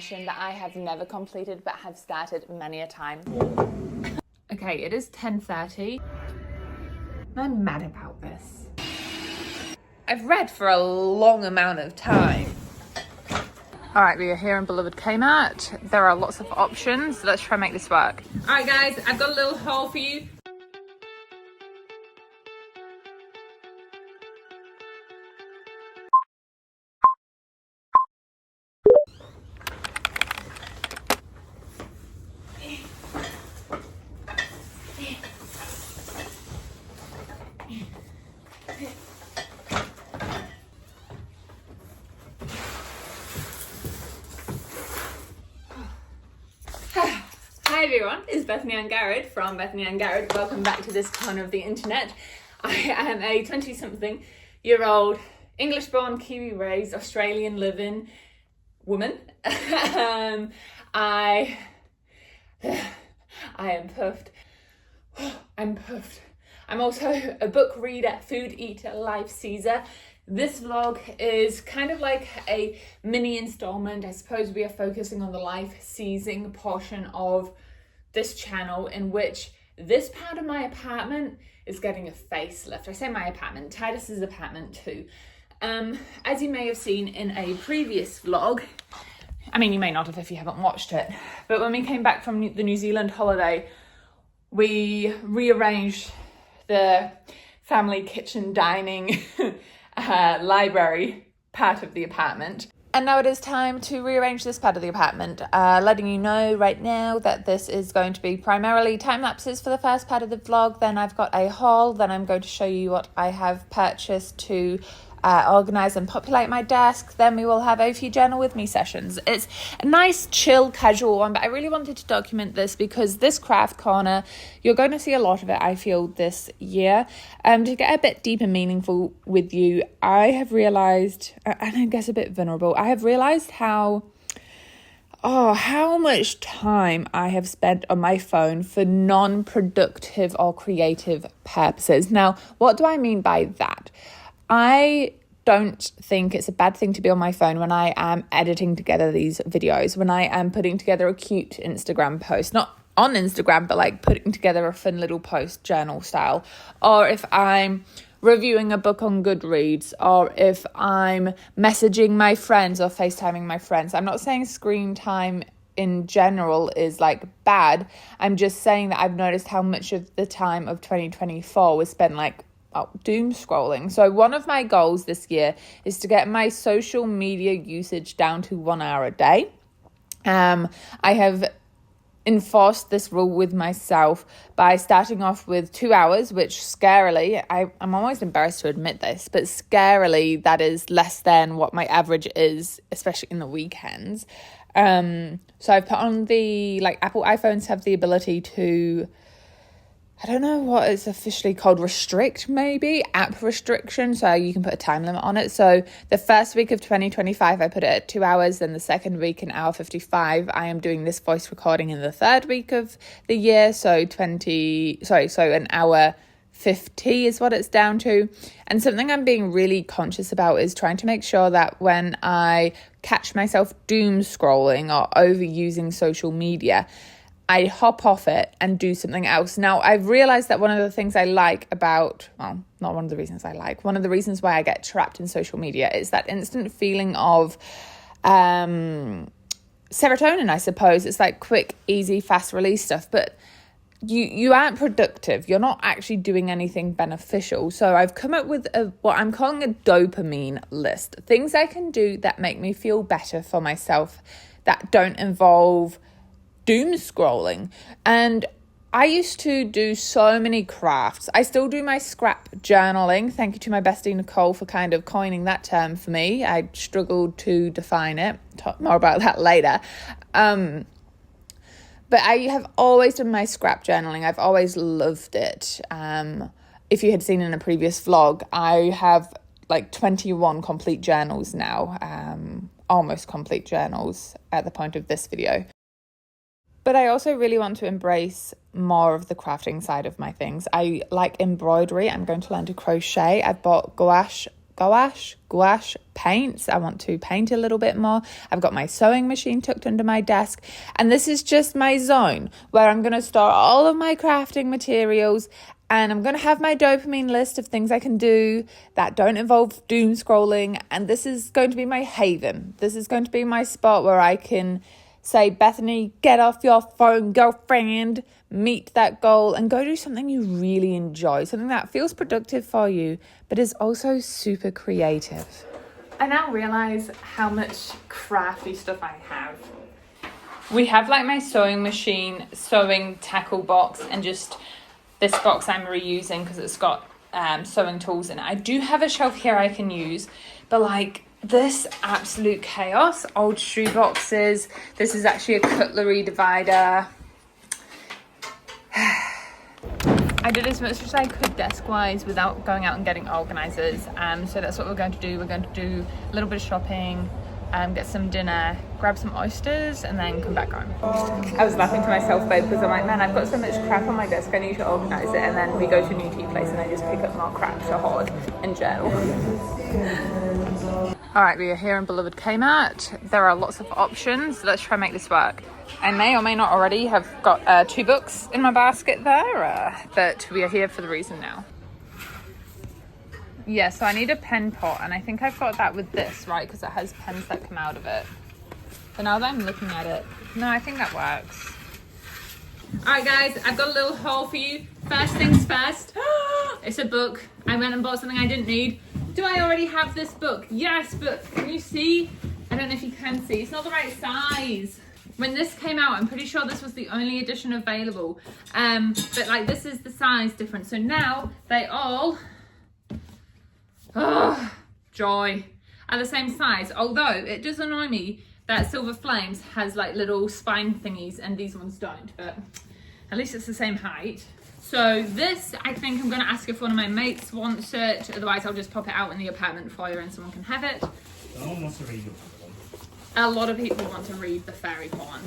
mission that I have never completed but have started many a time. Okay, it is 10:30. I'm mad about this. I've read for a long amount of time. All right, we are here in beloved Kmart. There are lots of options. Let's try and make this work. All right, guys, I've got a little haul for you. Hi everyone, it's Bethany Angharad from Bethany Angharad. Welcome back to this corner of the internet. I am a 20-something-year-old English-born, Kiwi-raised, Australian living woman. I am puffed. I'm puffed. I'm also a book reader, food eater, life seizer. This vlog is kind of like a mini installment. I suppose we are focusing on the life seizing portion of this channel, in which this part of my apartment is getting a facelift. I say my apartment, Titus's apartment too. As you may have seen in a previous vlog, I mean, you may not have if you haven't watched it, but when we came back from the New Zealand holiday, we rearranged the family kitchen dining library part of the apartment. And now it is time to rearrange this part of the apartment, letting you know right now that this is going to be primarily time lapses for the first part of the vlog. Then I've got a haul, then I'm going to show you what I have purchased to organise and populate my desk. Then we will have a few journal with me sessions. It's a nice, chill, casual one, but I really wanted to document this because this craft corner, you're going to see a lot of it, I feel, this year. To get a bit deep and meaningful with you, I have realised, and I guess a bit vulnerable, I have realised how much time I have spent on my phone for non-productive or creative purposes. Now, what do I mean by that? I don't think it's a bad thing to be on my phone when I am editing together these videos, when I am putting together a cute Instagram post, not on Instagram, but like putting together a fun little post journal style, or if I'm reviewing a book on Goodreads, or if I'm messaging my friends or FaceTiming my friends. I'm not saying screen time in general is like bad. I'm just saying that I've noticed how much of the time of 2024 was spent like doom scrolling. So one of my goals this year is to get my social media usage down to 1 hour a day. I have enforced this rule with myself by starting off with 2 hours, which scarily, I'm almost embarrassed to admit this, but scarily that is less than what my average is, especially in the weekends. So I've put on the, like, Apple iPhones have the ability to, I don't know what it's officially called, restrict maybe, app restriction, so you can put a time limit on it. So the first week of 2025, I put it at 2 hours, then the second week, an hour 55. I am doing this voice recording in the third week of the year, so an hour 50 is what it's down to. And something I'm being really conscious about is trying to make sure that when I catch myself doom scrolling or overusing social media, I hop off it and do something else. Now, I've realized that one of the things I like about, well, not one of the reasons I like, one of the reasons why I get trapped in social media is that instant feeling of serotonin, I suppose. It's like quick, easy, fast release stuff, but you aren't productive. You're not actually doing anything beneficial. So I've come up with what I'm calling a dopamine list. Things I can do that make me feel better for myself, that don't involve doom scrolling. And I used to do so many crafts. I still do my scrap journaling. Thank you to my bestie Nicole for kind of coining that term for me. I struggled to define it. Talk more about that later. But I have always done my scrap journaling. I've always loved it. If you had seen in a previous vlog, I have like 21 complete journals now, almost complete journals at the point of this video. But I also really want to embrace more of the crafting side of my things. I like embroidery. I'm going to learn to crochet. I've bought gouache gouache paints. I want to paint a little bit more. I've got my sewing machine tucked under my desk, and this is just my zone where I'm going to store all of my crafting materials, and I'm going to have my dopamine list of things I can do that don't involve doom scrolling, and this is going to be my haven. This is going to be my spot where I can say, Bethany, get off your phone, girlfriend, meet that goal and go do something you really enjoy, something that feels productive for you, but is also super creative. I now realize how much crafty stuff I have. We have like my sewing machine, sewing tackle box, and just this box I'm reusing because it's got sewing tools in it. I do have a shelf here I can use, but like this absolute chaos, old shoe boxes. This is actually a cutlery divider. I did as much as I could desk-wise without going out and getting organisers. So that's what we're going to do. We're going to do a little bit of shopping, get some dinner, grab some oysters, and then come back home. I was laughing to myself, babe, because I'm like, man, I've got so much crap on my desk, I need to organise it. And then we go to a new tea place and I just pick up more crap to hoard and journal. All right, we are here in beloved Kmart. There are lots of options. Let's try and make this work. I may or may not already have got 2 books in my basket there, but we are here for the reason now. Yeah, so I need a pen pot, and I think I've got that with this, right? Because it has pens that come out of it. But now that I'm looking at it, no, I think that works. All right, guys, I've got a little haul for you. First things first, it's a book. I went and bought something I didn't need. Do I already have this book? Yes, but can you see? I don't know if you can see. It's not the right size. When this came out, I'm pretty sure this was the only edition available. But like this is the size difference. So now they all, joy, are the same size. Although it does annoy me that Silver Flames has like little spine thingies and these ones don't. But at least it's the same height. So this, I think I'm going to ask if one of my mates wants it. Otherwise, I'll just pop it out in the apartment foyer and someone can have it. No one wants to read your one. A lot of people want to read the fairy porn.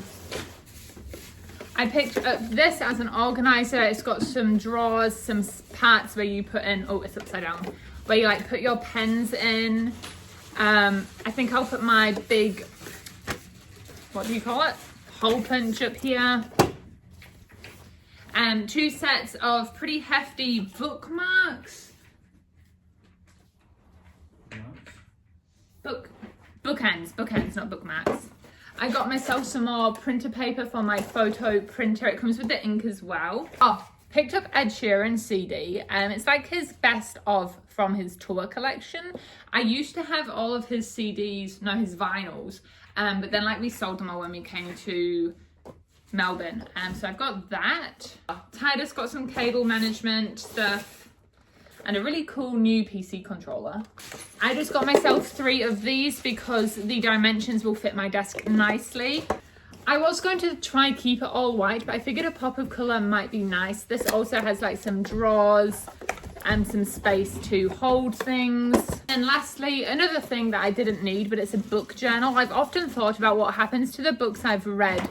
I picked up this as an organizer. It's got some drawers, some parts where you put in, oh, it's upside down, where you like put your pens in. I think I'll put my big, what do you call it? Hole punch up here. 2 sets of pretty hefty bookmarks. Bookends, not bookmarks. I got myself some more printer paper for my photo printer. It comes with the ink as well. Oh, picked up Ed Sheeran's CD. It's like his best of from his tour collection. I used to have all of his CDs, no, his vinyls. But then like we sold them all when we came to Melbourne. So I've got that. Titus got some cable management stuff and a really cool new PC controller. I just got myself 3 of these because the dimensions will fit my desk nicely. I was going to try keep it all white, but I figured a pop of color might be nice. This also has like some drawers and some space to hold things. And lastly, another thing that I didn't need, but it's a book journal. I've often thought about what happens to the books I've read,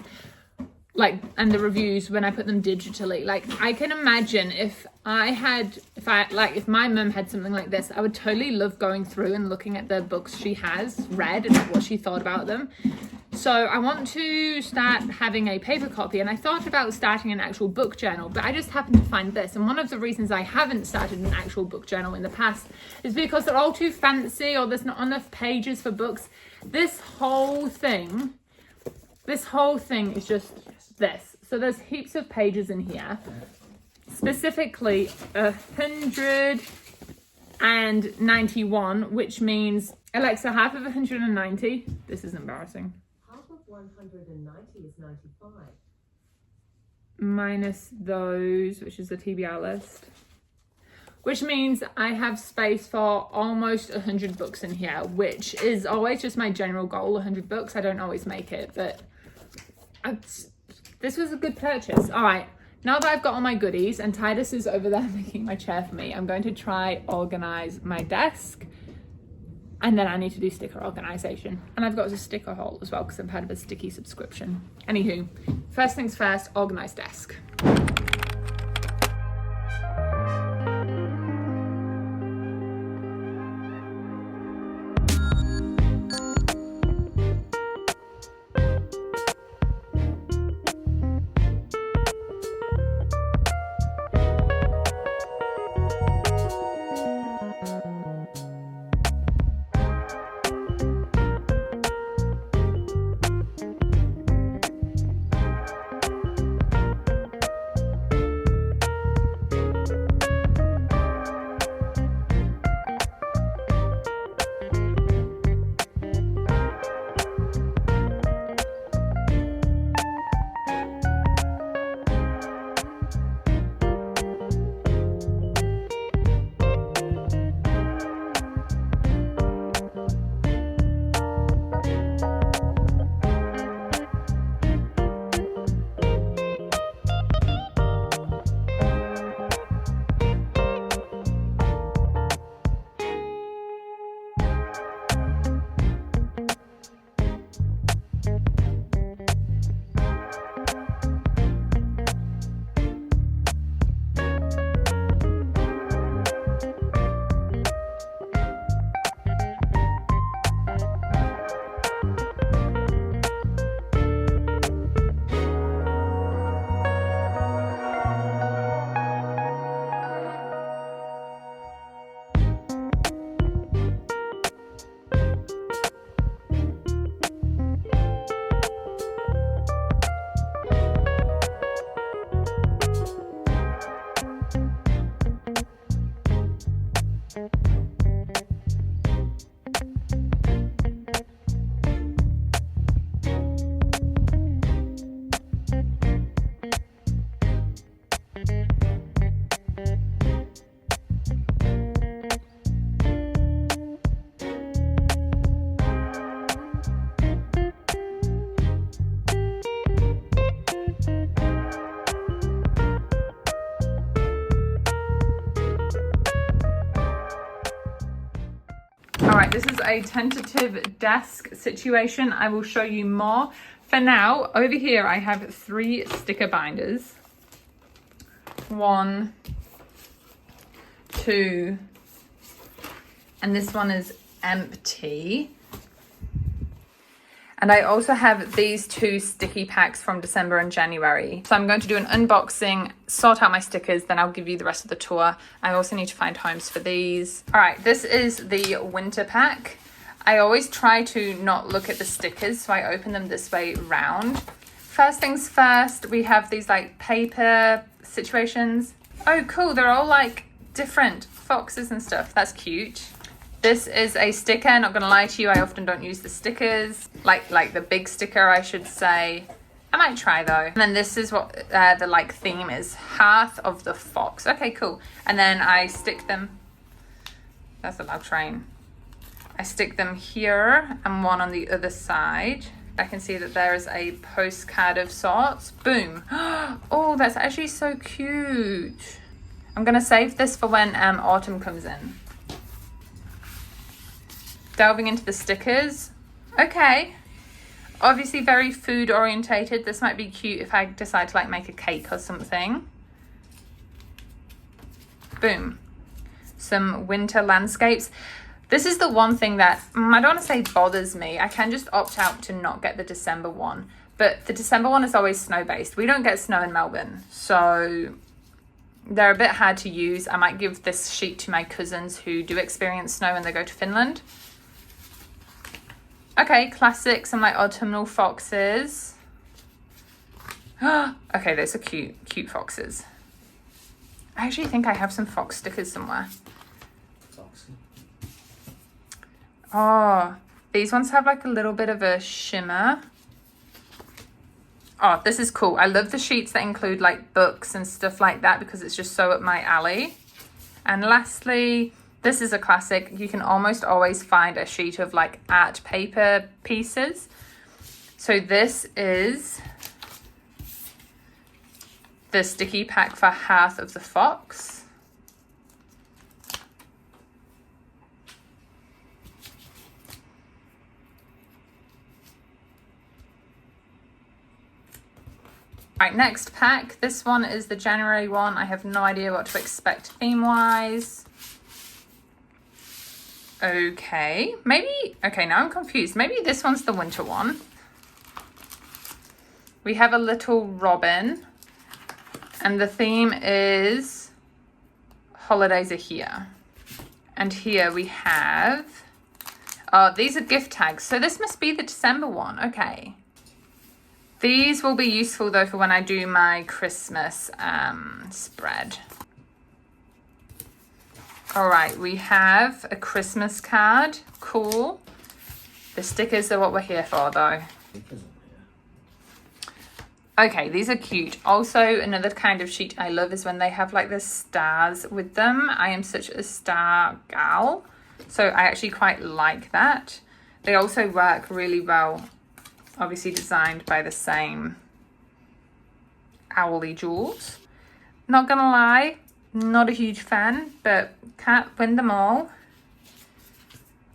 like, and the reviews when I put them digitally. Like, I can imagine if my mum had something like this, I would totally love going through and looking at the books she has read and what she thought about them. So I want to start having a paper copy, and I thought about starting an actual book journal, but I just happened to find this. And one of the reasons I haven't started an actual book journal in the past is because they're all too fancy, or there's not enough pages for books. This whole thing is just this. So there's heaps of pages in here, specifically 191, which means, Alexa, half of 190, this is embarrassing. Half of 190 is 95. Minus those, which is the TBR list. Which means I have space for almost 100 books in here, which is always just my general goal, 100 books. I don't always make it, but this was a good purchase. All right, now that I've got all my goodies and Titus is over there making my chair for me, I'm going to try organize my desk, and then I need to do sticker organization. And I've got a sticker haul as well because I'm part of a sticky subscription. Anywho, first things first, organize desk. this is a tentative desk situation. I will show you more. For now, over here I have 3 sticker binders. 1, 2, and this one is empty. And I also have these 2 sticky packs from December and January. So I'm going to do an unboxing, sort out my stickers, then I'll give you the rest of the tour. I also need to find homes for these. All right, this is the winter pack. I always try to not look at the stickers, so I open them this way round. First things first, we have these like paper situations. Oh, cool, they're all like different foxes and stuff. That's cute. This is a sticker, not gonna lie to you, I often don't use the stickers. Like the big sticker, I should say. I might try though. And then this is what the like theme is, Hearth of the Fox. Okay, cool. And then I stick them, that's a loud train. I stick them here and one on the other side. I can see that there is a postcard of sorts. Boom. Oh, that's actually so cute. I'm gonna save this for when autumn comes in. Delving into the stickers. Okay. Obviously very food orientated. This might be cute if I decide to like make a cake or something. Boom. Some winter landscapes. This is the one thing that I don't want to say bothers me. I can just opt out to not get the December one. But the December one is always snow-based. We don't get snow in Melbourne. So they're a bit hard to use. I might give this sheet to my cousins who do experience snow when they go to Finland. Okay, classic, some like autumnal foxes. Okay, those are cute foxes. I actually think I have some fox stickers somewhere. Foxy. Oh, these ones have like a little bit of a shimmer. Oh, this is cool. I love the sheets that include like books and stuff like that because it's just so up my alley. And lastly, this is a classic. You can almost always find a sheet of like art paper pieces. So this is the sticky pack for Hearth of the Fox. Right, next pack. This one is the January one. I have no idea what to expect theme-wise. Okay, maybe, okay, now I'm confused. Maybe this one's the winter one. We have a little robin, and the theme is holidays are here. And here we have, oh, these are gift tags. So this must be the December one, okay. These will be useful though for when I do my Christmas spread. All right, we have a Christmas card. Cool. The stickers are what we're here for though. Okay, these are cute. Also, another kind of sheet I love is when they have like the stars with them. I am such a star gal, so I actually quite like that. They also work really well, obviously designed by the same Owly Jewels. Not gonna lie, not a huge fan, but can't win them all.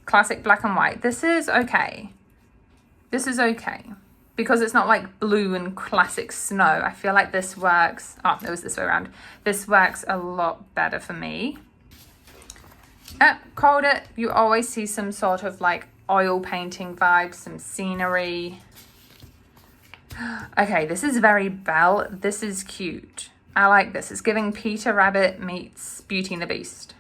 Classic black and white. This is okay. This is okay. Because it's not like blue and classic snow. I feel like this works. Oh, it was this way around. This works a lot better for me. Called it. You always see some sort of like oil painting vibes, some scenery. Okay, this is very Belle. This is cute. I like this. It's giving Peter Rabbit meets Beauty and the Beast.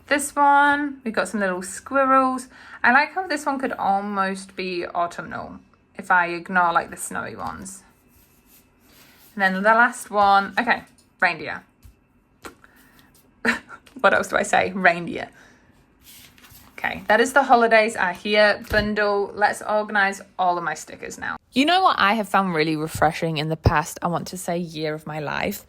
This one, we've got some little squirrels. I like how this one could almost be autumnal if I ignore like the snowy ones. And then the last one, okay, reindeer. What else do I say? Reindeer. Okay, that is the holidays are here bundle. Let's organize all of my stickers now. You know what I have found really refreshing in the past, I want to say year of my life?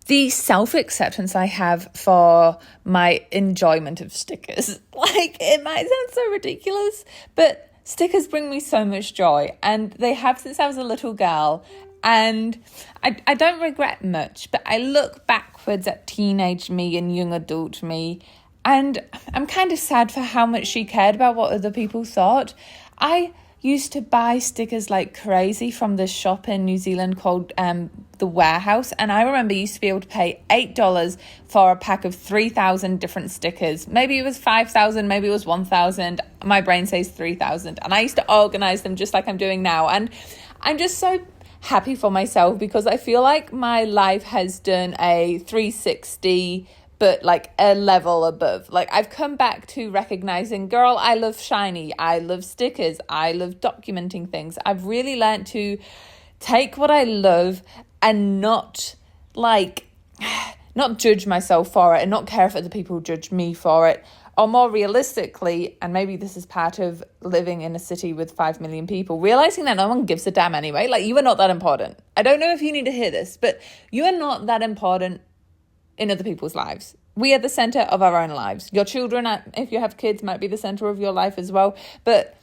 The self-acceptance I have for my enjoyment of stickers. Like, it might sound so ridiculous, but stickers bring me so much joy, and they have since I was a little girl, and I don't regret much, but I look backwards at teenage me and young adult me, And I'm kind of sad for how much she cared about what other people thought. I used to buy stickers like crazy from this shop in New Zealand called The Warehouse. And I remember you used to be able to pay $8 for a pack of 3,000 different stickers. Maybe it was 5,000, maybe it was 1,000. My brain says 3,000. And I used to organize them just like I'm doing now. And I'm just so happy for myself because I feel like my life has done a 360, but like a level above. Like I've come back to recognizing, girl, I love shiny, I love stickers, I love documenting things. I've really learned to take what I love and not judge myself for it and not care if other people judge me for it. Or more realistically, and maybe this is part of living in a city with 5 million people, realizing that no one gives a damn anyway. Like, you are not that important. I don't know if you need to hear this, but you are not that important in other people's lives. We are the center of our own lives. Your children, if you have kids, might be the center of your life as well. But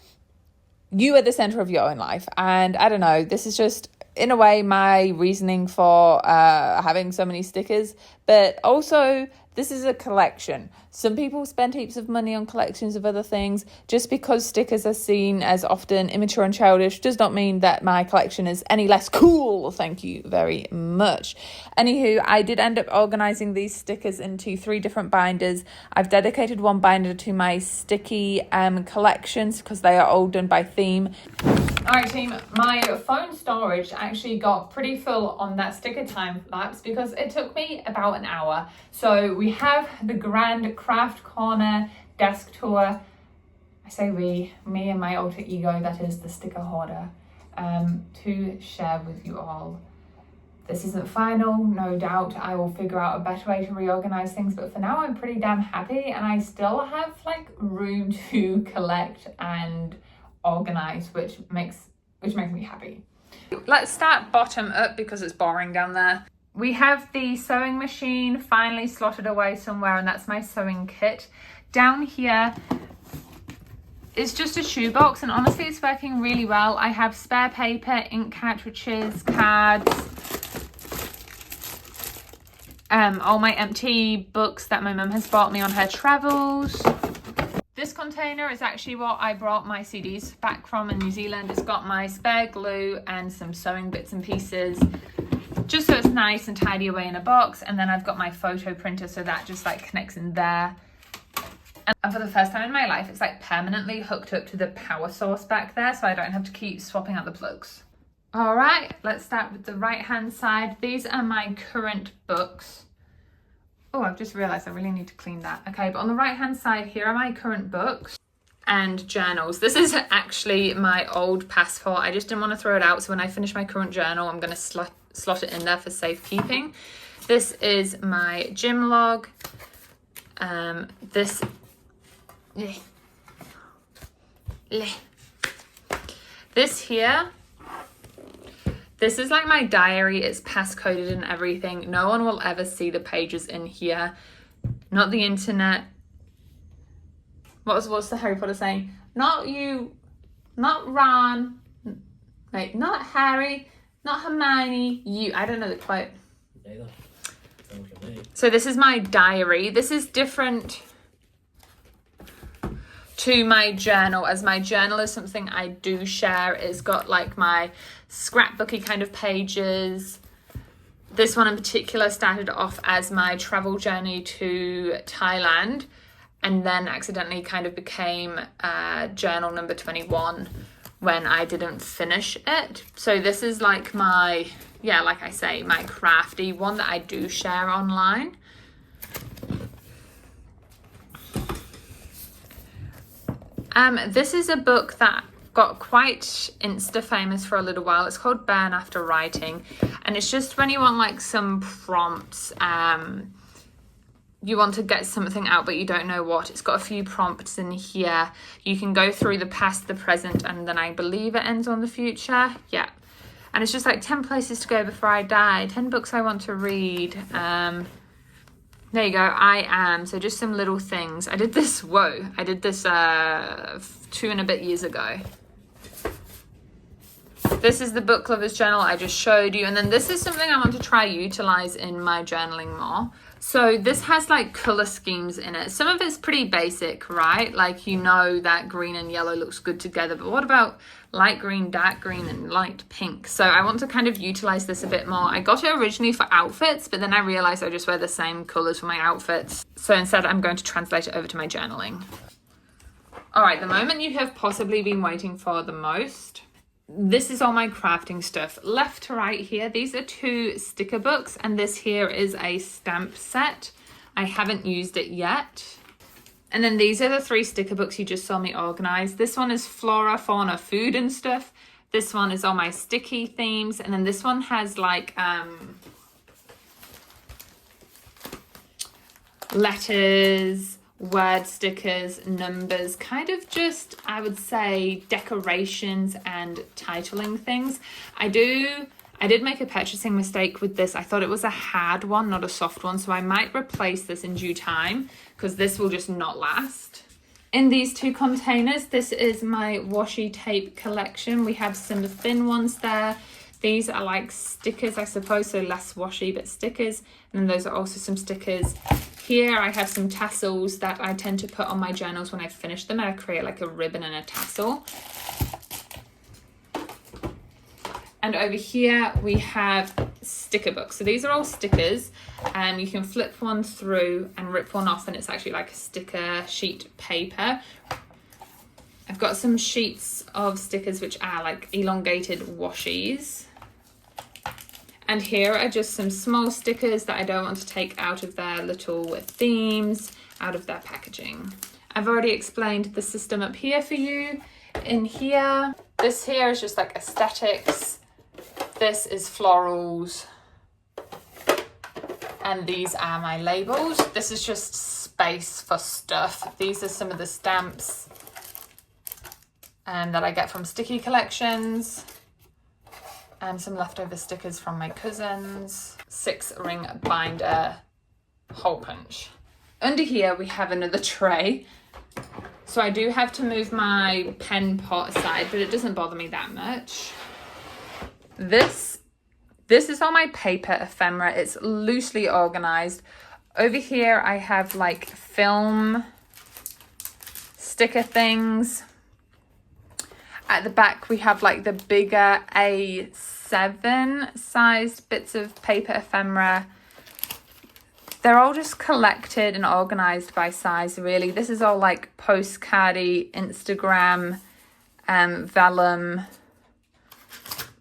you are the center of your own life. And I don't know, this is just, in a way, my reasoning for having so many stickers. But also, this is a collection. Some people spend heaps of money on collections of other things. Just because stickers are seen as often immature and childish does not mean that my collection is any less cool. Thank you very much. Anywho, I did end up organizing these stickers into 3 different binders. I've dedicated one binder to my sticky collections because they are all done by theme. All right, team, my phone storage actually got pretty full on that sticker time lapse because it took me about an hour. So we have the grand craft corner desk tour. I say we, me and my alter ego, that is the sticker hoarder, to share with you all. This isn't final, no doubt I will figure out a better way to reorganize things, but for now I'm pretty damn happy and I still have like room to collect and organize, which makes me happy. Let's start bottom up because it's boring down there. We have the sewing machine finally slotted away somewhere, and that's my sewing kit. Down here is just a shoebox, and honestly it's working really well. I have spare paper, ink cartridges, cards, all my empty books that my mum has bought me on her travels. This container is actually what I brought my CDs back from in New Zealand. It's got my spare glue and some sewing bits and pieces, just so it's nice and tidy away in a box. And then I've got my photo printer, so that just like connects in there. And for the first time in my life, it's like permanently hooked up to the power source back there, so I don't have to keep swapping out the plugs. All right, let's start with the right-hand side. These are my current books. Oh, I've just realized I really need to clean that. Okay, but on the right-hand side, here are my current books and journals. This is actually my old passport. I just didn't want to throw it out, so when I finish my current journal, I'm going to slot it in there for safekeeping. This is my gym log. This here, this is like my diary. It's passcoded and everything. No one will ever see the pages in here. Not the internet. What's the Harry Potter saying? Not you, not Ron, like not Harry, not Hermione, you. I don't know the quote. So this is my diary. This is different to my journal, as my journal is something I do share. It's got like my scrapbooky kind of pages. This one in particular started off as my travel journey to Thailand, and then accidentally kind of became journal number 21 when I didn't finish it. So this is like my, yeah, like I say, my crafty one that I do share online. This is a book that got quite Insta famous for a little while. It's called Burn After Writing, and it's just when you want like some prompts, you want to get something out but you don't know what. It's got a few prompts in here. You can go through the past, the present, and then I believe it ends on the future. Yeah, and it's just like 10 places to go before I die, 10 books I want to read. There you go, I am. So just some little things. I did this 2 and a bit years ago. This is the book lovers journal I just showed you. And then this is something I want to try utilize in my journaling more. So this has like color schemes in it. Some of it's pretty basic, right? Like, you know that green and yellow looks good together, but what about light green, dark green, and light pink? So I want to kind of utilize this a bit more. I got it originally for outfits, but then I realized I just wear the same colors for my outfits. So instead I'm going to translate it over to my journaling. All right, the moment you have possibly been waiting for the most. This is all my crafting stuff. Left to right here, these are 2 sticker books, and this here is a stamp set. I haven't used it yet. And then these are the 3 sticker books you just saw me organize. This one is flora, fauna, food and stuff. This one is all my sticky themes. And then this one has like letters, word stickers, numbers, kind of just, I would say, decorations and titling things. I did make a purchasing mistake with this. I thought it was a hard one, not a soft one, so I might replace this in due time because this will just not last. In these 2 containers, this is my washi tape collection. We have some thin ones there. These are like stickers, I suppose, so less washi, but stickers. And then those are also some stickers. Here I have some tassels that I tend to put on my journals when I finish them, and I create like a ribbon and a tassel. And over here we have sticker books. So these are all stickers, and you can flip one through and rip one off, and it's actually like a sticker sheet paper. I've got some sheets of stickers which are like elongated washies. And here are just some small stickers that I don't want to take out of their little themes, out of their packaging. I've already explained the system up here for you. In here, this here is just like aesthetics. This is florals. And these are my labels. This is just space for stuff. These are some of the stamps that I get from sticky collections. And some leftover stickers from my cousins. 6-ring binder hole punch. Under here we have another tray. So I do have to move my pen pot aside, but it doesn't bother me that much. This is all my paper ephemera. It's loosely organized. Over here I have like film sticker things. At the back, we have like the bigger A7 sized bits of paper ephemera. They're all just collected and organized by size, really. This is all like postcardy, Instagram, vellum.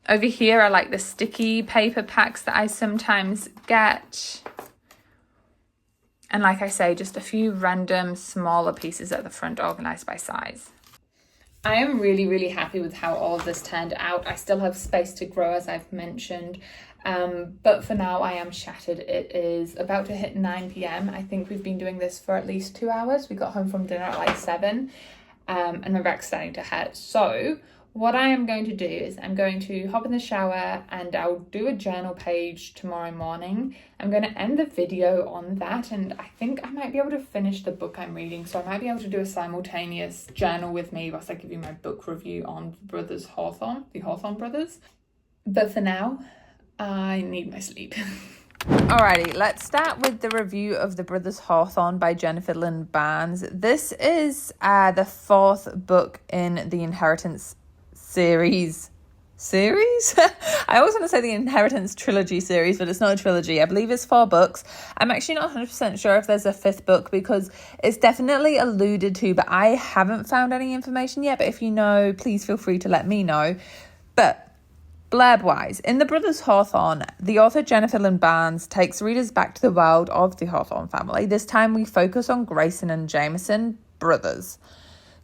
Over here are like the sticky paper packs that I sometimes get. And like I say, just a few random smaller pieces at the front organized by size. I am really, really happy with how all of this turned out. I still have space to grow, as I've mentioned. But for now, I am shattered. It is about to hit 9 p.m. I think we've been doing this for at least 2 hours. We got home from dinner at like 7, and my back's starting to hurt. So what I am going to do is I'm going to hop in the shower and I'll do a journal page tomorrow morning. I'm going to end the video on that, and I think I might be able to finish the book I'm reading. So I might be able to do a simultaneous journal with me whilst I give you my book review on the Hawthorne brothers. But for now, I need my sleep. Alrighty, let's start with the review of The Brothers Hawthorne by Jennifer Lynn Barnes. This is the 4th book in the Inheritance series? I always want to say the Inheritance trilogy series, but it's not a trilogy. I believe it's 4 books. I'm actually not 100% sure if there's a 5th book because it's definitely alluded to, but I haven't found any information yet. But if you know, please feel free to let me know. But blurb-wise, in The Brothers Hawthorne, the author Jennifer Lynn Barnes takes readers back to the world of the Hawthorne family. This time we focus on Grayson and Jameson, brothers.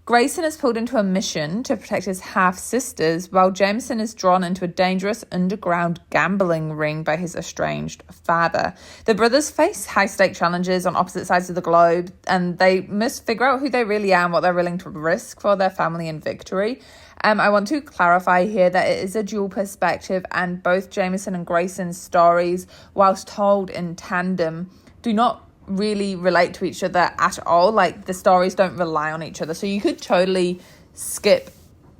Grayson is pulled into a mission to protect his half-sisters, while Jameson is drawn into a dangerous underground gambling ring by his estranged father. The brothers face high-stake challenges on opposite sides of the globe, and they must figure out who they really are and what they're willing to risk for their family and victory. I want to clarify here that it is a dual perspective, and both Jameson and Grayson's stories, whilst told in tandem, do not really relate to each other at all. Like, the stories don't rely on each other, so you could totally skip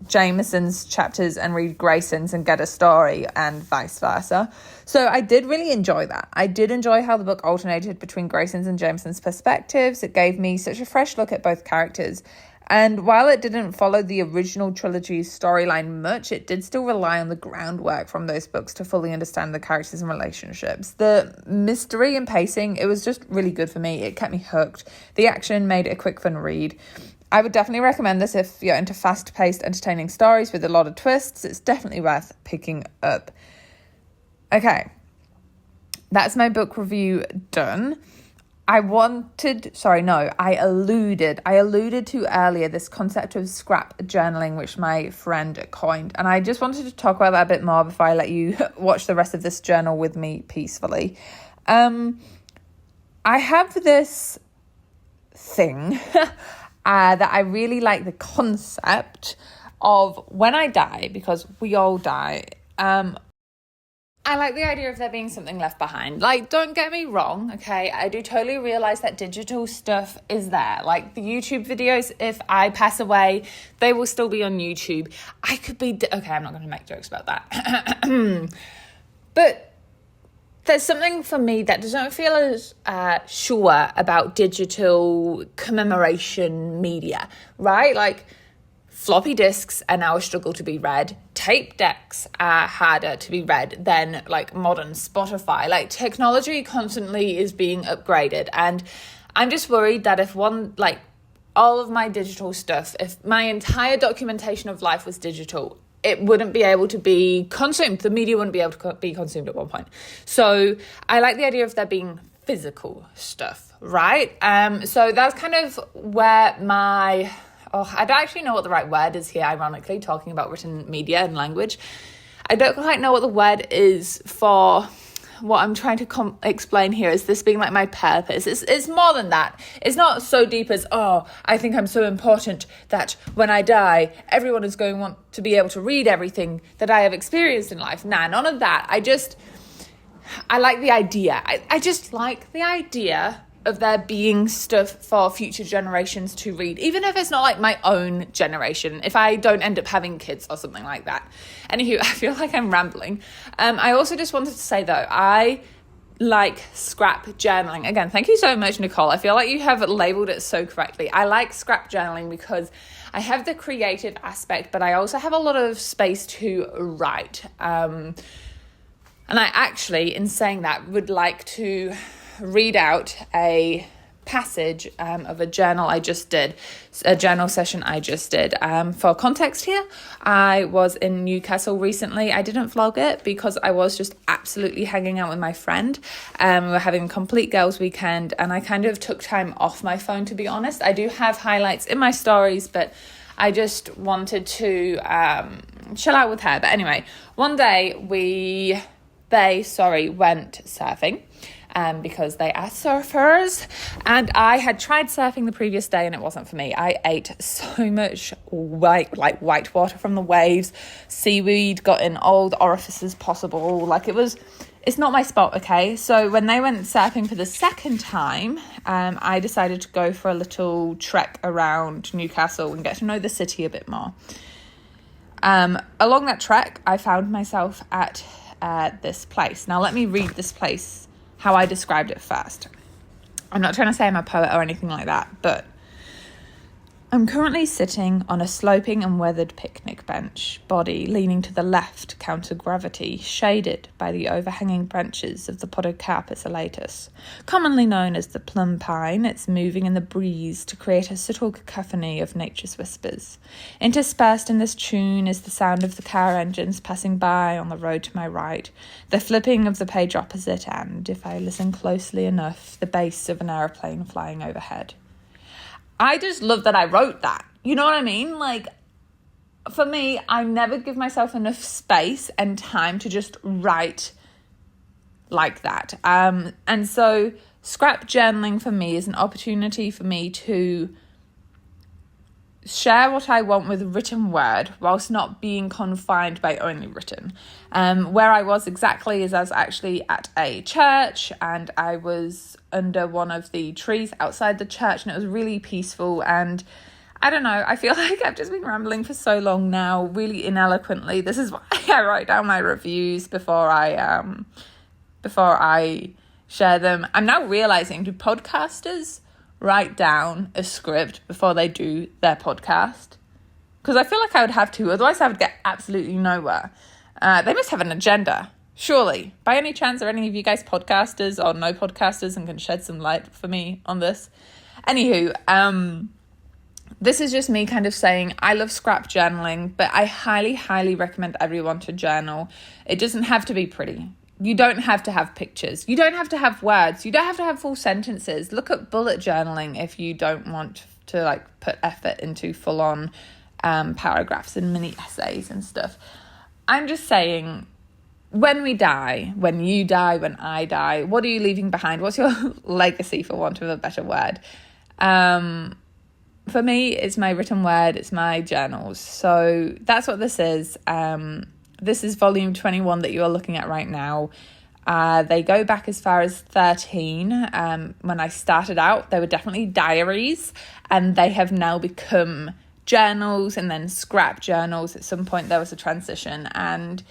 Jameson's chapters and read Grayson's and get a story, and vice versa. So I did really enjoy that. I did enjoy how the book alternated between Grayson's and Jameson's perspectives. It gave me such a fresh look at both characters. And while it didn't follow the original trilogy's storyline much, it did still rely on the groundwork from those books to fully understand the characters and relationships. The mystery and pacing, it was just really good for me. It kept me hooked. The action made it a quick, fun read. I would definitely recommend this if you're into fast-paced, entertaining stories with a lot of twists. It's definitely worth picking up. Okay, that's my book review done. I alluded to earlier this concept of scrap journaling, which my friend coined. And I just wanted to talk about that a bit more before I let you watch the rest of this journal with me peacefully. I have this thing that I really like the concept of when I die, because we all die. I like the idea of there being something left behind. Like, don't get me wrong, okay? I do totally realize that digital stuff is there. Like, the YouTube videos, if I pass away, they will still be on YouTube. I could be... Okay, I'm not going to make jokes about that. But there's something for me that doesn't feel as sure about digital commemoration media, right? Like, floppy disks are now a struggle to be read. Tape decks are harder to be read than like modern Spotify. Like, technology constantly is being upgraded, and I'm just worried that if all of my digital stuff, if my entire documentation of life was digital, it wouldn't be able to be consumed. The media wouldn't be able to be consumed at one point. So I like the idea of there being physical stuff, right? So that's kind of where I don't actually know what the right word is here, ironically, talking about written media and language. I don't quite know what the word is for what I'm trying to explain here. Is this being like my purpose? It's more than that. It's not so deep as, I think I'm so important that when I die, everyone is going to want to be able to read everything that I have experienced in life. Nah, none of that. I like the idea. I just like the idea of there being stuff for future generations to read, even if it's not like my own generation, if I don't end up having kids or something like that. Anywho, I feel like I'm rambling. I also just wanted to say, though, I like scrap journaling. Again, thank you so much, Nicole. I feel like you have labeled it so correctly. I like scrap journaling because I have the creative aspect, but I also have a lot of space to write. And I actually, in saying that, would like to read out a passage of a journal I just did, a journal session I just did. For context here, I was in Newcastle recently. I didn't vlog it because I was just absolutely hanging out with my friend. We were having a complete girls' weekend, and I kind of took time off my phone, to be honest. I do have highlights in my stories, but I just wanted to chill out with her. But anyway, one day they went surfing. Because they are surfers, and I had tried surfing the previous day and it wasn't for me. I ate so much white water from the waves, seaweed got in all the orifices possible. It's not my spot, okay? So when they went surfing for the second time, I decided to go for a little trek around Newcastle and get to know the city a bit more. Along that trek, I found myself at this place. Now let me read this place, how I described it first. I'm not trying to say I'm a poet or anything like that, but I'm currently sitting on a sloping and weathered picnic bench, body leaning to the left counter gravity, shaded by the overhanging branches of the Podocarpus elatus, commonly known as the plum pine. It's moving in the breeze to create a subtle cacophony of nature's whispers. Interspersed in this tune is the sound of the car engines passing by on the road to my right, the flipping of the page opposite, and, if I listen closely enough, the bass of an aeroplane flying overhead. I just love that I wrote that. You know what I mean? Like, for me, I never give myself enough space and time to just write like that. And so scrap journaling for me is an opportunity for me to share what I want with written word whilst not being confined by only written. Where I was exactly is I was actually at a church, and I was under one of the trees outside the church, and it was really peaceful, and I don't know. I feel like I've just been rambling for so long now, really ineloquently. This is why I write down my reviews before I share them. I'm now realizing, do podcasters write down a script before they do their podcast? Because I feel like I would have to, otherwise I would get absolutely nowhere. They must have an agenda, surely. By any chance, are any of you guys podcasters or no podcasters and can shed some light for me on this? Anywho, this is just me kind of saying I love scrap journaling, but I highly, highly recommend everyone to journal. It doesn't have to be pretty. You don't have to have pictures. You don't have to have words. You don't have to have full sentences. Look at bullet journaling if you don't want to like put effort into full-on paragraphs and mini essays and stuff. I'm just saying, when we die, when you die, when I die, what are you leaving behind? What's your legacy, for want of a better word? For me, it's my written word, it's my journals. So that's what this is. This is volume 21 that you are looking at right now. They go back as far as 13. When I started out, they were definitely diaries, and they have now become journals and then scrap journals. At some point there was a transition, and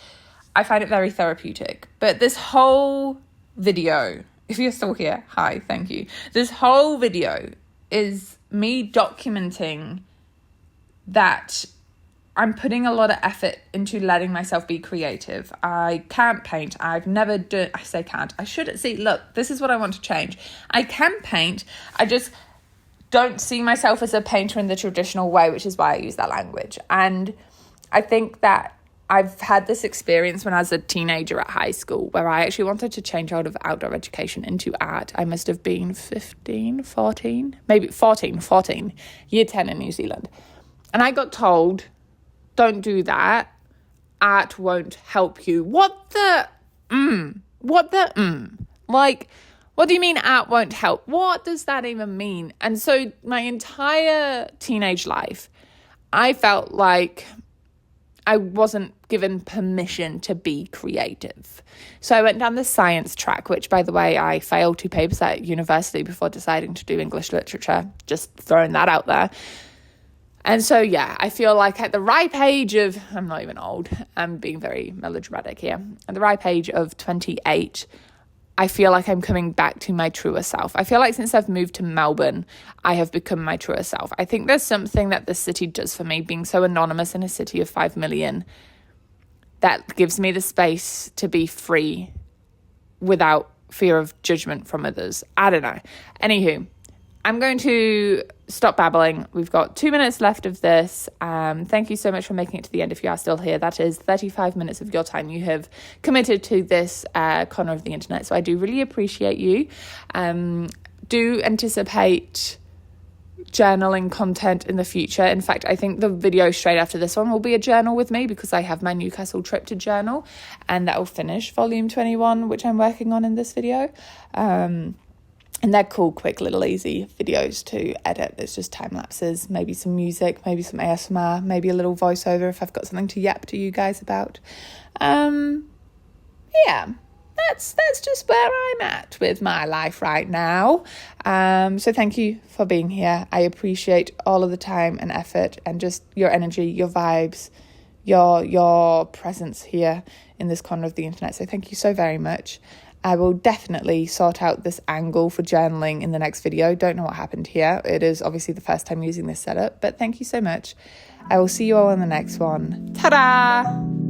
I find it very therapeutic. But this whole video, if you're still here, hi, thank you. This whole video is me documenting that I'm putting a lot of effort into letting myself be creative. I can't paint. I've never done, I say can't. I should see, look, this is what I want to change. I can paint. I just don't see myself as a painter in the traditional way, which is why I use that language. And I think that I've had this experience when I was a teenager at high school where I actually wanted to change out of outdoor education into art. I must have been 14, year 10 in New Zealand. And I got told, don't do that. Art won't help you. What the? Like, what do you mean art won't help? What does that even mean? And so my entire teenage life, I felt like I wasn't given permission to be creative. So I went down the science track, which, by the way, I failed 2 papers at university before deciding to do English literature. Just throwing that out there. And so, yeah, I feel like at the ripe age of, I'm not even old, I'm being very melodramatic here. At the ripe age of 28, I feel like I'm coming back to my truer self. I feel like since I've moved to Melbourne, I have become my truer self. I think there's something that the city does for me, being so anonymous in a city of 5 million, that gives me the space to be free without fear of judgment from others. I don't know. Anywho, I'm going to stop babbling. We've got 2 minutes left of this. Thank you so much for making it to the end if you are still here. That is 35 minutes of your time you have committed to this corner of the internet. So I do really appreciate you. Do anticipate journaling content in the future. In fact, I think the video straight after this one will be a journal with me because I have my Newcastle trip to journal, and that will finish volume 21, which I'm working on in this video. And they're cool, quick, little easy videos to edit. It's just time lapses, maybe some music, maybe some ASMR, maybe a little voiceover if I've got something to yap to you guys about. Yeah, that's just where I'm at with my life right now. So thank you for being here. I appreciate all of the time and effort and just your energy, your vibes, your presence here in this corner of the internet. So thank you so very much. I will definitely sort out this angle for journaling in the next video. Don't know what happened here. It is obviously the first time using this setup, but thank you so much. I will see you all in the next one. Ta-da!